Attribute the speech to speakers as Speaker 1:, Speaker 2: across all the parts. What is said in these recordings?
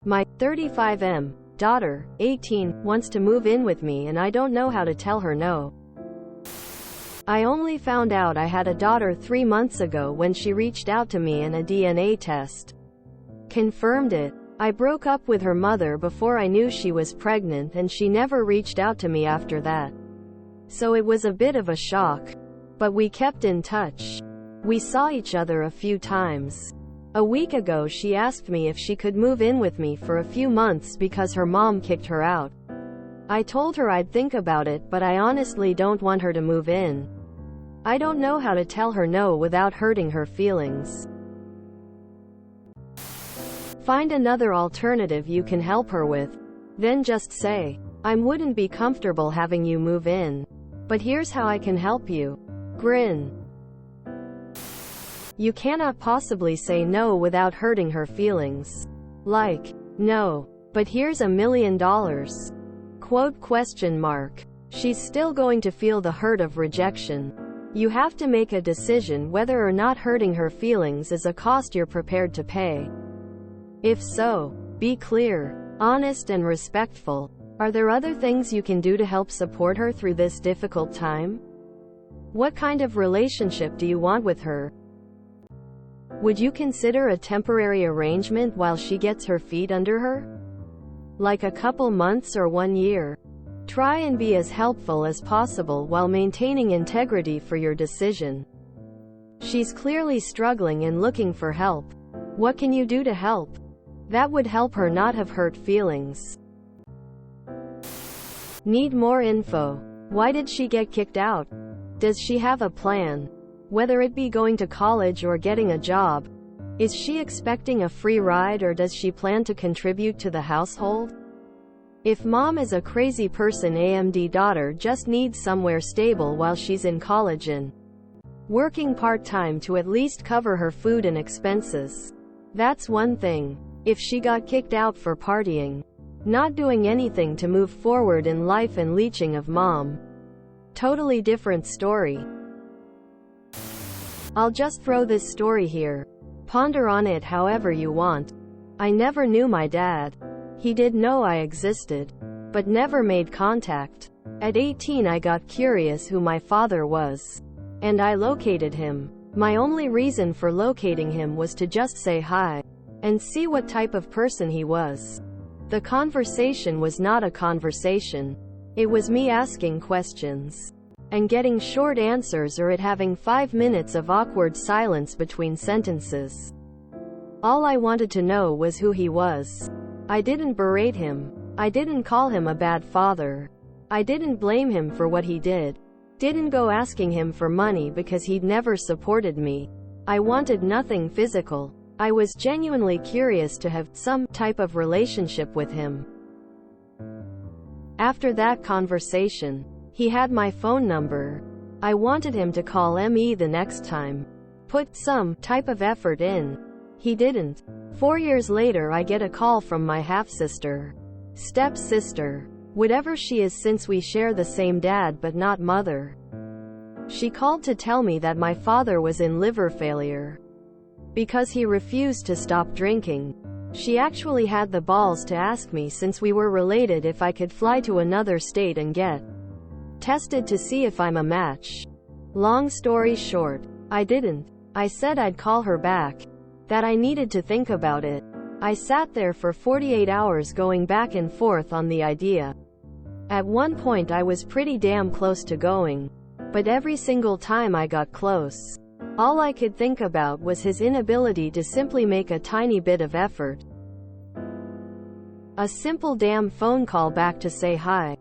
Speaker 1: My 35M daughter, 18, wants to move in with me and I don't know how to tell her no. I only found out I had a daughter 3 months ago when she reached out to me and a DNA test confirmed it. I broke up with her mother before I knew she was pregnant and she never reached out to me after that. So it was a bit of a shock. But we kept in touch. We saw each other a few times. A week ago she asked me if she could move in with me for a few months because her mom kicked her out. I told her I'd think about it, but I honestly don't want her to move in. I don't know how to tell her no without hurting her feelings. Find another alternative you can help her with. Then just say, I wouldn't be comfortable having you move in. But here's how I can help you. Grin. You cannot possibly say no without hurting her feelings. Like, no, but here's $1 million. Quote question mark. She's still going to feel the hurt of rejection. You have to make a decision whether or not hurting her feelings is a cost you're prepared to pay. If so, be clear, honest and respectful. Are there other things you can do to help support her through this difficult time? What kind of relationship do you want with her? Would you consider a temporary arrangement while she gets her feet under her? Like a couple months or 1 year? Try and be as helpful as possible while maintaining integrity for your decision. She's clearly struggling and looking for help. What can you do to help? That would help her not have hurt feelings. Need more info. Why did she get kicked out? Does she have a plan? Whether it be going to college or getting a job. Is she expecting a free ride or does she plan to contribute to the household? If mom is a crazy person, AMD daughter just needs somewhere stable while she's in college and working part-time to at least cover her food and expenses. That's one thing. If she got kicked out for partying, not doing anything to move forward in life and leeching of mom, totally different story. I'll just throw this story here. Ponder on it however you want. I never knew my dad. He did know I existed, but never made contact. At 18 I got curious who my father was, and I located him. My only reason for locating him was to just say hi and see what type of person he was. The conversation was not a conversation. It was me asking questions and getting short answers or it having 5 minutes of awkward silence between sentences. All I wanted to know was who he was. I didn't berate him. I didn't call him a bad father. I didn't blame him for what he did. Didn't go asking him for money because he'd never supported me. I wanted nothing physical. I was genuinely curious to have some type of relationship with him. After that conversation, he had my phone number. I wanted him to call me the next time. Put some type of effort in. He didn't. 4 years later I get a call from my half-sister. Step-sister. Whatever she is, since we share the same dad but not mother. She called to tell me that my father was in liver failure because he refused to stop drinking. She actually had the balls to ask me, since we were related, if I could fly to another state and get tested to see if I'm a match. Long story short, I didn't. I said I'd call her back. That I needed to think about it. I sat there for 48 hours going back and forth on the idea. At one point I was pretty damn close to going. But every single time I got close, all I could think about was his inability to simply make a tiny bit of effort. A simple damn phone call back to say hi.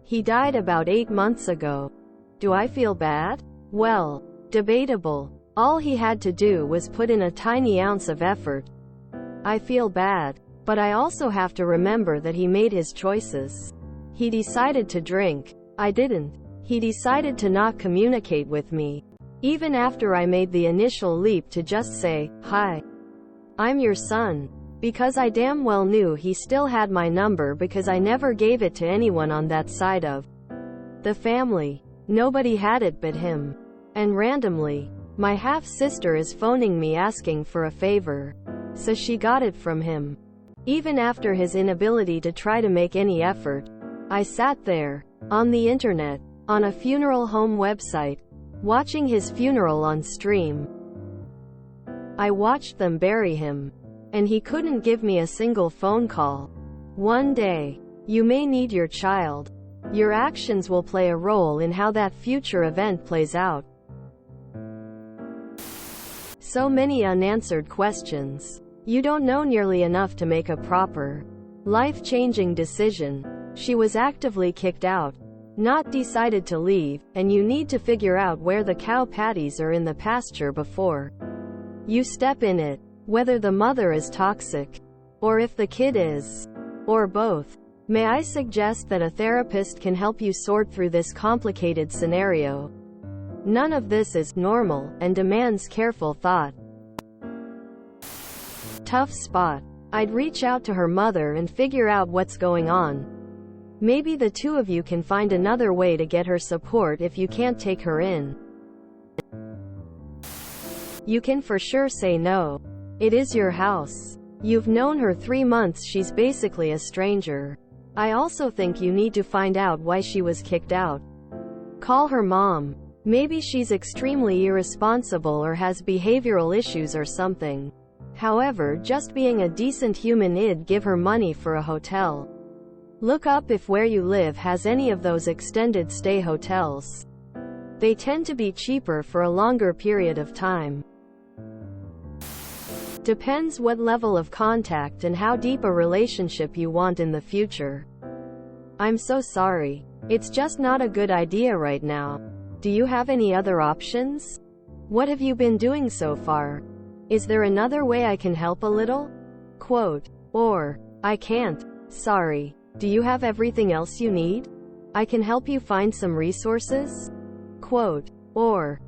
Speaker 1: He died about 8 months ago. Do I feel bad? Well, debatable. All he had to do was put in a tiny ounce of effort. I feel bad, but I also have to remember that he made his choices. He decided to drink. I didn't. He decided to not communicate with me, even after I made the initial leap to just say, hi, I'm your son. Because I damn well knew he still had my number, because I never gave it to anyone on that side of the family. Nobody had it but him. And randomly, my half-sister is phoning me asking for a favor. So she got it from him. Even after his inability to try to make any effort, I sat there, on the internet, on a funeral home website, watching his funeral on stream. I watched them bury him. And he couldn't give me a single phone call. One day, you may need your child. Your actions will play a role in how that future event plays out. So many unanswered questions. You don't know nearly enough to make a proper, life-changing decision. She was actively kicked out, not decided to leave, and you need to figure out where the cow patties are in the pasture before you step in it. Whether the mother is toxic, or if the kid is, or both. May I suggest that a therapist can help you sort through this complicated scenario. None of this is normal, and demands careful thought. Tough spot. I'd reach out to her mother and figure out what's going on. Maybe the two of you can find another way to get her support if you can't take her in. You can for sure say no. It is your house. You've known her 3 months, she's basically a stranger. I also think you need to find out why she was kicked out. Call her mom. Maybe she's extremely irresponsible or has behavioral issues or something. However, just being a decent human, I'd give her money for a hotel. Look up if where you live has any of those extended stay hotels. They tend to be cheaper for a longer period of time. Depends what level of contact and how deep a relationship you want in the future. I'm so sorry. It's just not a good idea right now. Do you have any other options? What have you been doing so far? Is there another way I can help a little? Quote. Or, I can't. Sorry. Do you have everything else you need? I can help you find some resources? Quote. Or,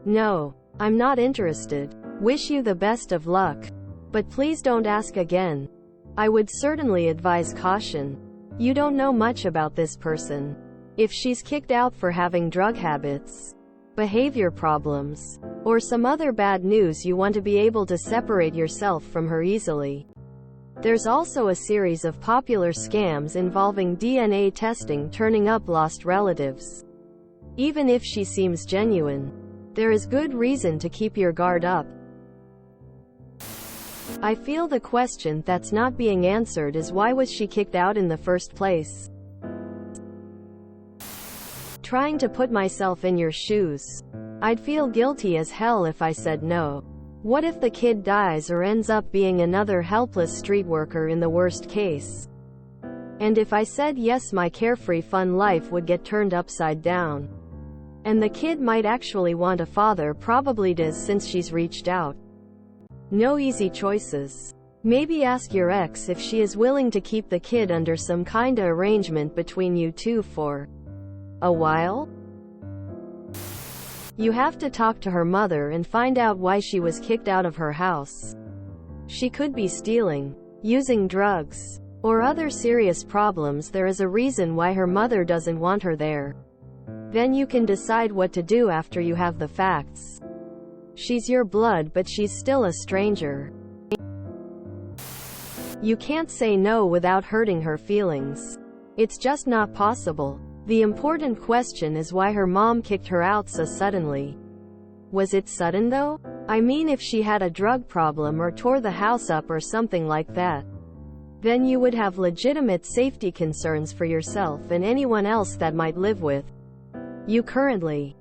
Speaker 1: no. I'm not interested. Wish you the best of luck. But please don't ask again. I would certainly advise caution. You don't know much about this person. If she's kicked out for having drug habits, behavior problems, or some other bad news, you want to be able to separate yourself from her easily. There's also a series of popular scams involving DNA testing turning up lost relatives. Even if she seems genuine, there is good reason to keep your guard up. I feel the question that's not being answered is why was she kicked out in the first place? Trying to put myself in your shoes. I'd feel guilty as hell if I said no. What if the kid dies or ends up being another helpless street worker in the worst case? And if I said yes, my carefree fun life would get turned upside down. And the kid might actually want a father, probably does since she's reached out. No easy choices. Maybe ask your ex if she is willing to keep the kid under some kinda arrangement between you two for a while. You have to talk to her mother and find out why she was kicked out of her house. She could be stealing, using drugs, or other serious problems. There is a reason why her mother doesn't want her there. Then you can decide what to do after you have the facts. She's your blood, but she's still a stranger. You can't say no without hurting her feelings. It's just not possible. The important question is why her mom kicked her out so suddenly. Was it sudden though? I mean, if she had a drug problem or tore the house up or something like that, then you would have legitimate safety concerns for yourself and anyone else that might live with you currently.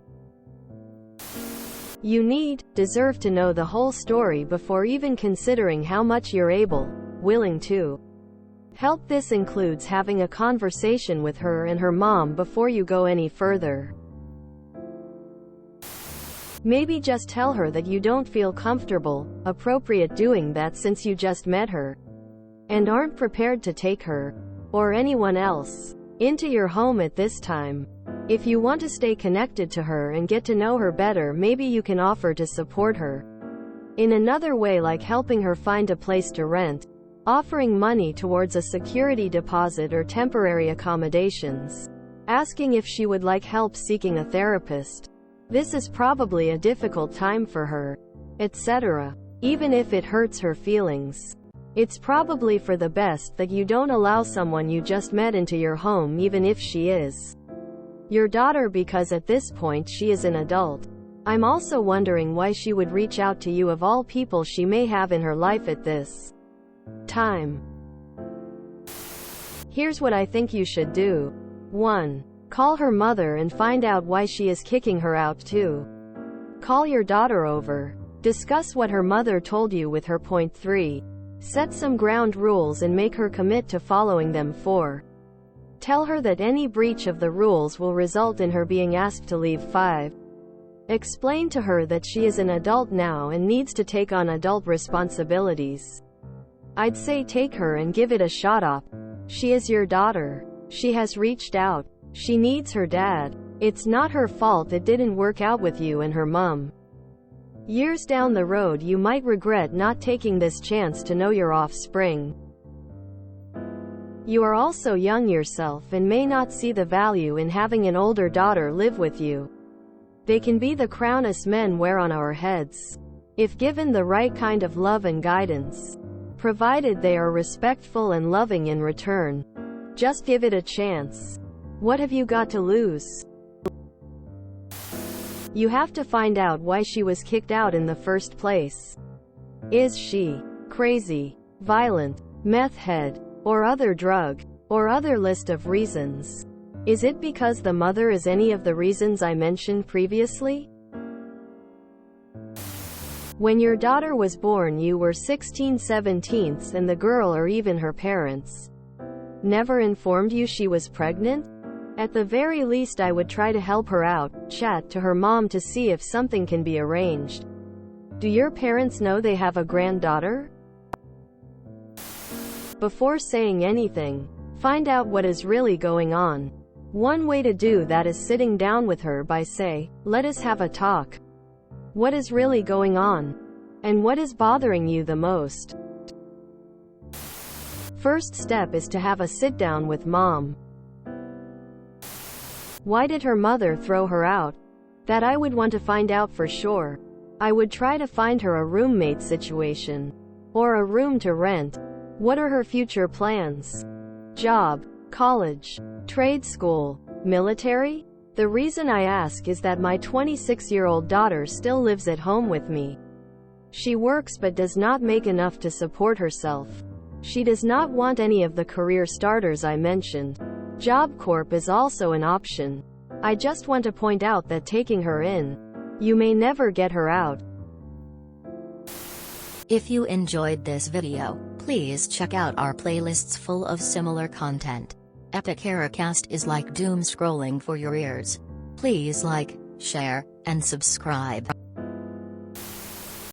Speaker 1: You deserve to know the whole story before even considering how much you're willing to help. This includes having a conversation with her and her mom before you go any further. Maybe just tell her that you don't feel appropriate doing that since you just met her, and aren't prepared to take her, or anyone else, into your home at this time. If you want to stay connected to her and get to know her better, maybe you can offer to support her in another way, like helping her find a place to rent, offering money towards a security deposit or temporary accommodations, asking if she would like help seeking a therapist. This is probably a difficult time for her, etc. Even if it hurts her feelings. It's probably for the best that you don't allow someone you just met into your home even if she is your daughter, because at this point she is an adult. I'm also wondering why she would reach out to you of all people she may have in her life at this time. Here's what I think you should do. 1. Call her mother and find out why she is kicking her out. 2. Call your daughter over. Discuss what her mother told you with her. 3. Set some ground rules and make her commit to following them. 4. Tell her that any breach of the rules will result in her being asked to leave. 5. Explain to her that she is an adult now and needs to take on adult responsibilities. I'd say take her and give it a shot up. She is your daughter. She has reached out. She needs her dad. It's not her fault it didn't work out with you and her mom. Years down the road you might regret not taking this chance to know your offspring. You are also young yourself and may not see the value in having an older daughter live with you. They can be the crown us men wear on our heads. If given the right kind of love and guidance, provided they are respectful and loving in return. Just give it a chance. What have you got to lose? You have to find out why she was kicked out in the first place. Is she crazy, violent, meth head, or other drug, or other list of reasons? Is it because the mother is any of the reasons I mentioned previously? When your daughter was born you were 16/17 and the girl or even her parents never informed you she was pregnant? At the very least I would try to help her out, chat to her mom to see if something can be arranged. Do your parents know they have a granddaughter? Before saying anything, find out what is really going on. One way to do that is sitting down with her by say, let us have a talk. What is really going on? And what is bothering you the most? First step is to have a sit down with mom. Why did her mother throw her out? That I would want to find out for sure. I would try to find her a roommate situation. Or a room to rent. What are her future plans? Job, college, trade school, military? The reason I ask is that my 26-year-old daughter still lives at home with me. She works but does not make enough to support herself. She does not want any of the career starters I mentioned. Job Corp is also an option. I just want to point out that taking her in, you may never get her out.
Speaker 2: If you enjoyed this video, please check out our playlists full of similar content. Epic Ericast is like doom scrolling for your ears. Please like, share, and subscribe.